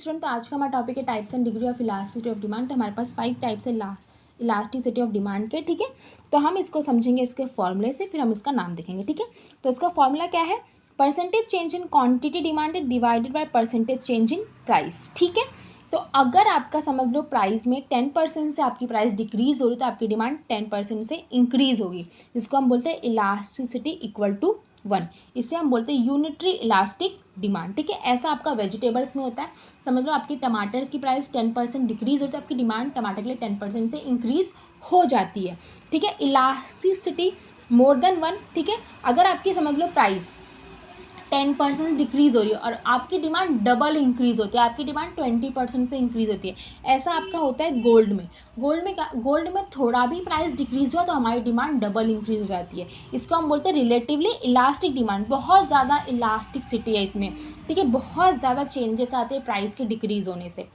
Student, तो आज का हमारा टॉपिक है types and degree of elasticity of demand. तो हमारे पास 5 टाइप्स है इलास्टिसिटी ऑफ डिमांड के, ठीक है। तो हम इसको समझेंगे इसके फॉर्मूले से, फिर हम इसका नाम देखेंगे, ठीक है। तो इसका फॉर्मूला क्या है? Percentage change in quantity demanded divided by percentage change in price, ठीक है। तो अगर आपका समझ लो प्राइस में 10% से आपकी प्राइस डिक्रीज हो रही, तो आपकी डिमांड 10% से इंक्रीज होगी, जिसको हम बोलते हैं इलास्टिसिटी इक्वल टू 1। इससे हम बोलते हैं यूनिटरी इलास्टिक डिमांड, ठीक है। ऐसा आपका वेजिटेबल्स में होता है। समझ लो आपकी टमाटर की प्राइस 10% डिक्रीज हो, तो आपकी डिमांड टमाटर के लिए 10% से इंक्रीज हो जाती है, ठीक है। इलास्टिसिटी मोर देन 1, ठीक है। अगर आपकी समझ लो प्राइस 10% डिक्रीज हो रही है और आपकी डिमांड डबल इंक्रीज होती है, आपकी डिमांड 20% से इंक्रीज होती है। ऐसा आपका होता है गोल्ड में। गोल्ड में थोड़ा भी प्राइस डिक्रीज हुआ तो हमारी डिमांड डबल इंक्रीज हो जाती है। इसको हम बोलते हैं रिलेटिवली इलास्टिक डिमांड। बहुत ज़्यादा इलास्टिसिटी है इसमें, ठीक है। बहुत ज़्यादा चेंजेस आते हैं प्राइस के डिक्रीज होने से।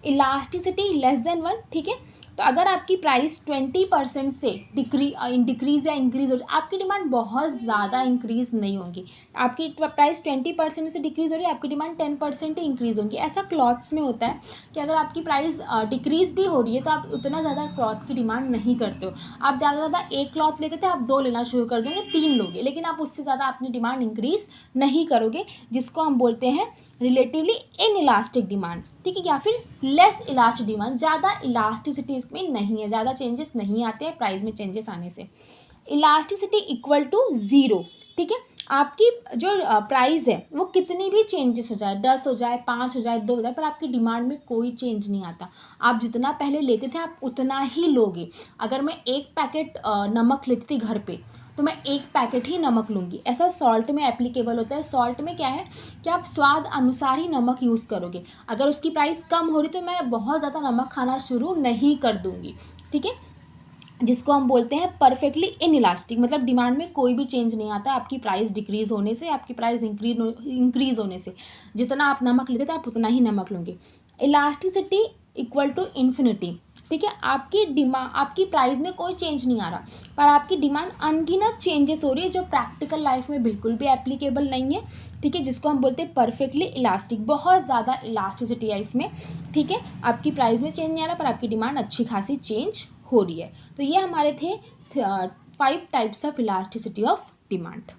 इलास्टिसिटी लेस देन 1, ठीक है। तो अगर आपकी प्राइस 20% से डिक्रीज या इंक्रीज हो जाए, आपकी डिमांड बहुत ज़्यादा इंक्रीज नहीं होगी। आपकी प्राइस 20% से डिक्रीज हो रही है, आपकी डिमांड 10% ही इंक्रीज होगी। ऐसा क्लॉथ्स में होता है कि अगर आपकी प्राइस डिक्रीज भी हो रही है तो आप उतना ज़्यादा क्लॉथ की डिमांड नहीं करते हो। आप ज़्यादा से ज़्यादा एक क्लॉथ लेते थे, आप 2 लेना शुरू कर देंगे, 3 लोगे, लेकिन आप उससे ज़्यादा अपनी डिमांड इंक्रीज नहीं करोगे, जिसको हम बोलते हैं रिलेटिवली इन इलास्टिक डिमांड, ठीक है। या फिर लेस इलास्टिक डिमांड, ज़्यादा इलास्टिसिटी इसमें नहीं है, ज़्यादा चेंजेस नहीं आते हैं प्राइस में चेंजेस आने से। इलास्टिसिटी इक्वल टू 0, ठीक है। आपकी जो प्राइस है वो कितनी भी चेंजेस हो जाए, 10 हो जाए, 5 हो जाए, 2 हो जाए, पर आपकी डिमांड में कोई चेंज नहीं आता। आप जितना पहले लेते थे आप उतना ही लोगे। अगर मैं एक पैकेट नमक लेती थी घर पे, तो मैं एक पैकेट ही नमक लूँगी। ऐसा सॉल्ट में एप्लीकेबल होता है। सॉल्ट में क्या है कि आप स्वाद अनुसार ही नमक यूज़ करोगे। अगर उसकी प्राइस कम हो रही तो मैं बहुत ज़्यादा नमक खाना शुरू नहीं कर दूँगी, ठीक है। जिसको हम बोलते हैं परफेक्टली इन इलास्टिक, मतलब डिमांड में कोई भी चेंज नहीं आता आपकी प्राइस डिक्रीज होने से, आपकी प्राइस इंक्रीज होने से। जितना आप नमक लेते थे आप उतना ही नमक लोगे। इलास्टिसिटी इक्वल टू इन्फिनिटी, ठीक है। आपकी प्राइस में कोई चेंज नहीं आ रहा, पर आपकी डिमांड अनगिनत चेंजेस हो रही है, जो प्रैक्टिकल लाइफ में बिल्कुल भी एप्लीकेबल नहीं है, ठीक है। जिसको हम बोलते हैं परफेक्टली इलास्टिक। बहुत ज़्यादा इलास्टिसिटी है इसमें, ठीक है। आपकी प्राइस में चेंज नहीं आ रहा, पर आपकी डिमांड अच्छी खासी चेंज हो रही है। तो ये हमारे थे 5 types of elasticity of demand.